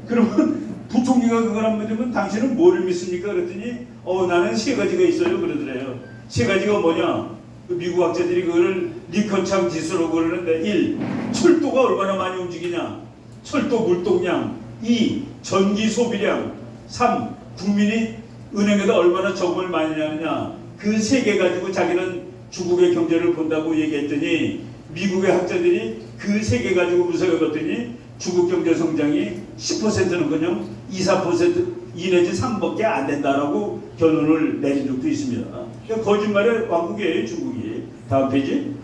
그러면 부총리가 그걸 안 믿으면 당신은 뭐를 믿습니까? 그랬더니 나는 세 가지가 있어요 그러더래요. 세 가지가 뭐냐? 그 미국 학자들이 그거를 리커창 지수로 그러는데 1. 철도가 얼마나 많이 움직이냐? 철도 물동량. 2. 전기 소비량. 3. 국민이 은행에다 얼마나 저금을 많이 하느냐. 그 세 개 가지고 자기는 중국의 경제를 본다고 얘기했더니 미국의 학자들이 그 세 개 가지고 분석해봤더니 중국 경제 성장이 10%는 그냥 2, 4% 2 내지 3밖에 안 된다라고 결론을 내린 적도 있습니다. 그러니까 거짓말의 왕국이에요 중국이. 다음 페이지.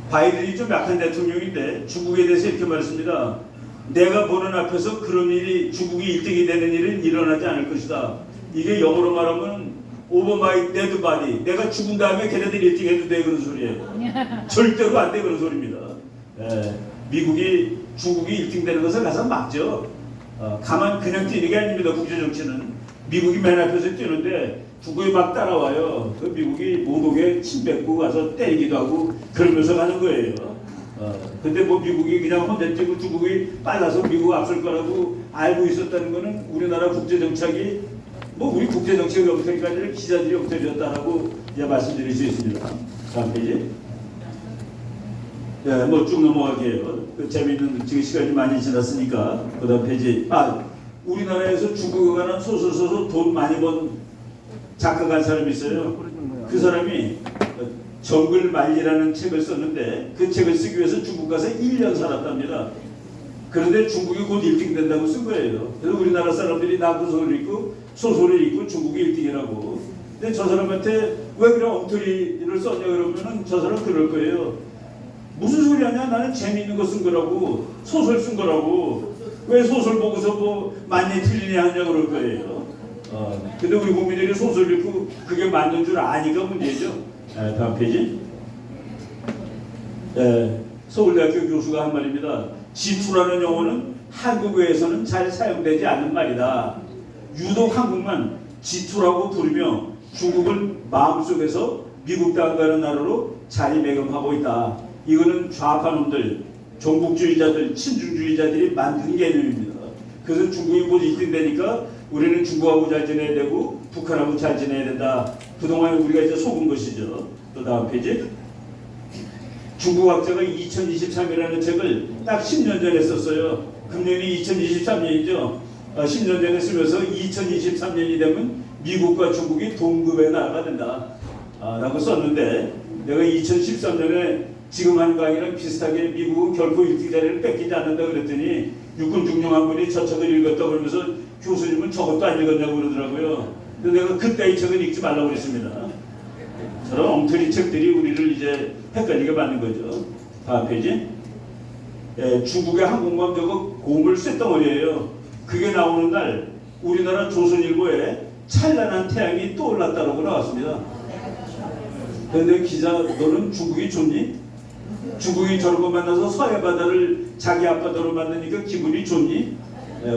바이든이 좀 약한 대통령인데 중국에 대해서 이렇게 말했습니다. 내가 보는 앞에서 그런 일이 중국이 1등이 되는 일은 일어나지 않을 것이다. 이게 영어로 말하면 over my dead body. 내가 죽은 다음에 걔네들이 1등 해도 돼 그런 소리예요. 절대로 안 돼 그런 소리입니다. 미국이 중국이 1등 되는 것을 가서 막죠. 가만 그냥 뛰는 게 아닙니다. 국제 정치는. 미국이 맨 앞에서 뛰는데 중국이 막 따라와요. 그 미국이 못 오게 침 뱉고 가서 때리기도 하고 그러면서 가는 거예요. 근데 뭐 미국이 그냥 혼자 뛰고 중국이 빨라서 미국 앞설 거라고 알고 있었다는 거는 우리나라 국제 정착이 뭐 우리 국제 정치의 엉터리가 아니라 기자들이 엉터리였다라고 이제 말씀드릴 수 있습니다. 다음 페이지. 네, 뭐 쭉 넘어갈게요. 그 재미있는 지금 시간이 많이 지났으니까 그 다음 페이지. 우리나라에서 중국에 관한 소설 써서 돈 많이 번 작가가 한 사람이 있어요. 그 사람이 정글 말리라는 책을 썼는데 그 책을 쓰기 위해서 중국 가서 1년 살았답니다. 그런데 중국이 곧 1등 된다고 쓴 거예요. 그래서 우리나라 사람들이 나 그 소설을 읽고 중국이 1등이라고. 근데 저 사람한테 왜 그런 엉터리를 썼냐 그러면은 저 사람 그럴 거예요. 무슨 소리 하냐? 나는 재미있는 거 쓴 거라고. 소설 쓴 거라고. 왜 소설 보고서 뭐 많이 틀리냐 하냐 그럴 거예요. 근데 우리 국민들이 소설 읽고 그게 맞는 줄 아니까 문제죠. 다음 페이지. 서울대학교 교수가 한 말입니다. 지투라는 용어는 한국어에서는 잘 사용되지 않는 말이다. 유독 한국만 지투라고 부르며 중국을 마음속에서 미국 땅가는 나라로 자리매김하고 있다. 이거는 좌파놈들, 종북주의자들, 친중주의자들이 만든 개념입니다. 그래서 중국이 곧 1등 되니까 우리는 중국하고 잘 지내야 되고 북한하고 잘 지내야 된다. 그동안 우리가 이제 속은 것이죠. 또 다음 페이지. 중국 학자가 2023이라는 책을 딱 10년 전에 썼어요. 금년이 2023년이죠. 10년 전에 쓰면서 2023년이 되면 미국과 중국이 동급의 나라가 된다. 라고 썼는데 내가 2013년에 지금 하는 강의랑 비슷하게 미국은 결코 1등 자리를 뺏기지 않는다 그랬더니 육군 중령 한 분이 저 책을 읽었다 그러면서 교수님은 저것도 안 읽었냐고 그러더라고요. 근데 내가 그때 이 책은 읽지 말라고 그랬습니다. 저런 엉터리 책들이 우리를 이제 헷갈리게 만든 거죠. 다음 페이지. 중국의 항공모함 저거 고물 쇳덩어리예요. 그게 나오는 날 우리나라 조선일보에 찬란한 태양이 떠올랐다고 나왔습니다. 그런데 기자 너는 중국이 좋니? 중국이 저런 거 만나서 서해 바다를 자기 앞바다로 만드니까 기분이 좋니?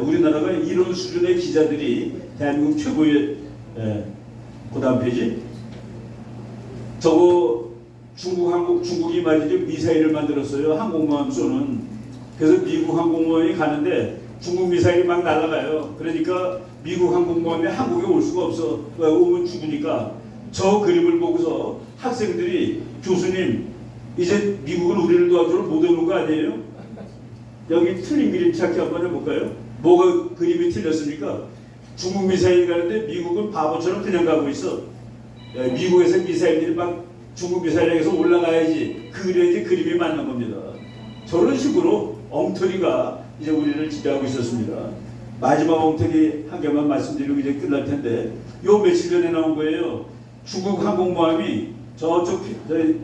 우리나라가 이런 수준의 기자들이 대한민국 최고의 그 다음 페이지. 저거 중국이 말이죠 미사일을 만들었어요. 항공모함 쏘는. 그래서 미국 항공모함이 가는데 중국 미사일이 막 날아가요. 그러니까 미국 항공모함이 한국에 올 수가 없어. 왜 오면 죽으니까. 저 그림을 보고서 학생들이 교수님 이제 미국은 우리를 도와주러 못 오는 거 아니에요? 여기 틀린 그림 찾기 한번 해볼까요? 뭐가 그림이 틀렸습니까? 중국 미사일이 가는데 미국은 바보처럼 그냥 가고 있어. 미국에서 미사일들이 막 중국 미사일에서 올라가야지. 그래야지 그림이 맞는 겁니다. 저런 식으로 엉터리가 이제 우리를 지배하고 있었습니다. 마지막 엉터리 한 개만 말씀드리고 이제 끝날 텐데 요 며칠 전에 나온 거예요. 중국 항공모함이 저쪽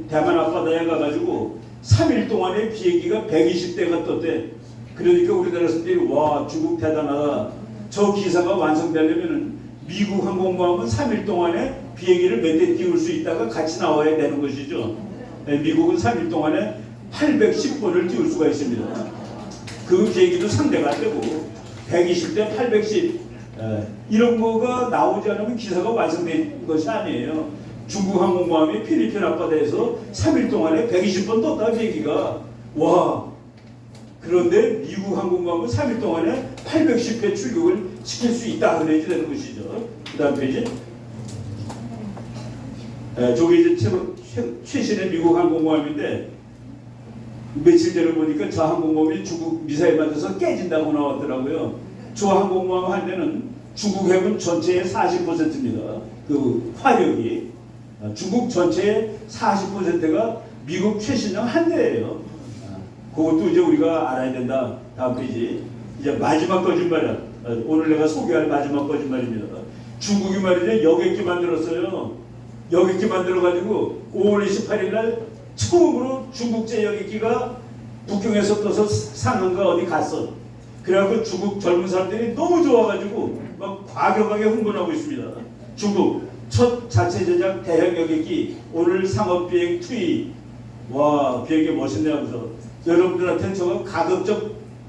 대만 앞바다에 가가지고 3일 동안에 비행기가 120대가 떴대. 그러니까 우리나라 사람들이 와 중국 대단하다. 저 기사가 완성되려면 미국 항공모함은 3일 동안에 비행기를 몇 대 띄울 수 있다가 같이 나와야 되는 것이죠. 미국은 3일 동안에 810번을 띄울 수가 있습니다. 그 비행기도 상대가 안 되고 120대 810 이런 거가 나오지 않으면 기사가 완성된 것이 아니에요. 중국 항공모함이 필리핀 앞바다에서 3일 동안에 120번 떴다 비행기가. 와 그런데 미국 항공모함은 3일 동안에 810회 출격을 시킬 수 있다 그래야 되는 것이죠. 그 다음 페이지. 저게 이제 최신의 미국 항공모함인데 며칠 전에 보니까 저 항공모함이 중국 미사일 맞아서 깨진다고 나왔더라고요. 저 항공모함 한 대는 중국 해군 전체의 40%입니다. 그 화력이 중국 전체의 40%가 미국 최신형 한 대예요. 그것도 이제 우리가 알아야 된다. 다음 페이지. 이제 마지막 거짓말이야. 오늘 내가 소개할 마지막 거짓말입니다. 중국이 말이죠. 여객기 만들었어요. 여객기 만들어가지고 5월 28일 날 처음으로 중국제 여객기가 북경에서 떠서 상한가 어디 갔어. 그래갖고 중국 젊은 사람들이 너무 좋아가지고 막 과격하게 흥분하고 있습니다. 중국 첫 자체 제작 대형 여객기 오늘 상업비행 투입. 와, 비행기 멋있네 하면서 여러분들한테는 저거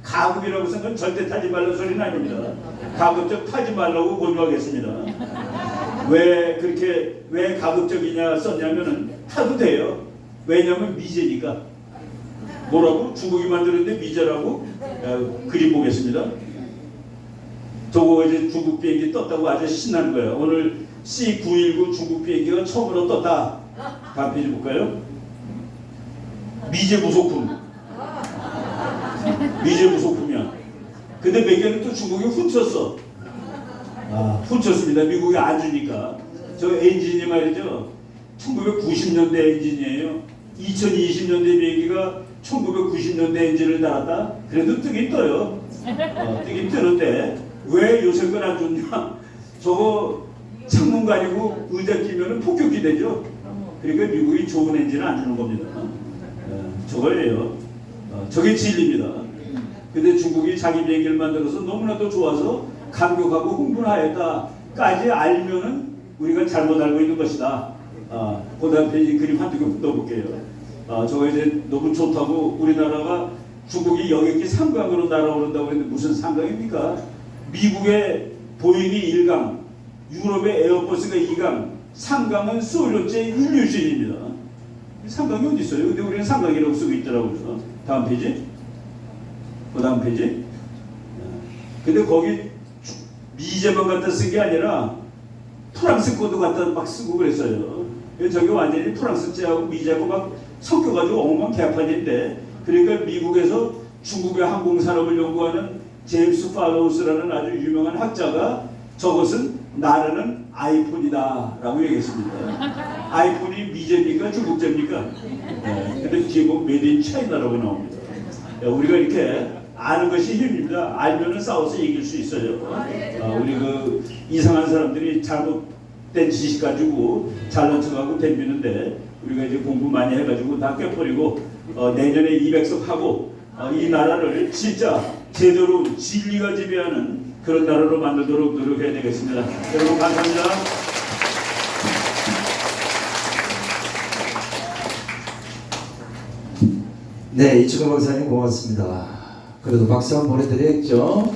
가급이라고 생각은 절대 타지 말라는 소리는 아닙니다. 가급적 타지 말라고 권유하겠습니다. 왜 가급적이냐 썼냐면은 타도 돼요. 왜냐면 미제니까. 뭐라고? 중국이 만들었는데 미제라고? 그림 보겠습니다. 저거 이제 중국 비행기 떴다고 아주 신나는 거예요. 오늘 C919 중국 비행기가 처음으로 떴다. 다음 페이지 볼까요? 미제 무속품. 미제 무속품이야. 근데 몇 개는 또 중국이 훔쳤어. 훔쳤습니다. 미국이 안 주니까. 저 엔진이 말이죠. 1990년대 엔진이에요. 2020년대 비행기가 1990년대 엔진을 달았다? 그래도 뜨긴 떠요. 뜨긴 뜨는데 왜 요새 건 안 줬냐? 저거 창문 가리고 의자 끼면은 폭격기 되죠. 그러니까 미국이 좋은 엔진을 안 주는 겁니다. 저거예요. 저게 진리입니다. 근데 중국이 자기 비행기를 만들어서 너무나도 좋아서 감격하고 흥분하였다까지 알면은 우리가 잘못 알고 있는 것이다. 그 다음 페이지 그림 한두 개 넣어볼게요. 저거 이제 너무 좋다고 우리나라가 중국이 여객기 3강으로 날아오른다고 했는데 무슨 3강입니까? 미국의 보잉이 1강, 유럽의 에어버스가 2강, 3강은 소련제 인류진입니다. 3강이 어디 있어요? 근데 우리는 3강이라고 쓰고 있더라고요. 다음 페이지. 그 다음 페이지. 근데 거기 미제만 갖다 쓴 게 아니라 프랑스 것도 갖다 막 쓰고 그랬어요. 저게 완전히 프랑스제하고 미제하고 막 섞여가지고 엉망 개판인데, 그러니까 미국에서 중국의 항공산업을 연구하는 제임스 팔로우스라는 아주 유명한 학자가 저것은 나라는 아이폰이다 라고 얘기했습니다. 아이폰이 미제입니까? 중국제입니까? 근데 뒤에 보면 메이드 인 차이나라고 나옵니다. 우리가 이렇게 아는 것이 힘입니다. 알면은 싸워서 이길 수 있어요. 우리 그 이상한 사람들이 잘못된 지식 가지고 잘난 척하고 덤비는데 우리가 이제 공부 많이 해가지고 다 꿰버리고 내년에 200석 하고 이 나라를 진짜 제대로 진리가 지배하는 그런 나라로 만들도록 노력해야 되겠습니다. 여러분 감사합니다. 네, 이충호 박사님 고맙습니다. 그래도 박수 한번 보내드려야죠.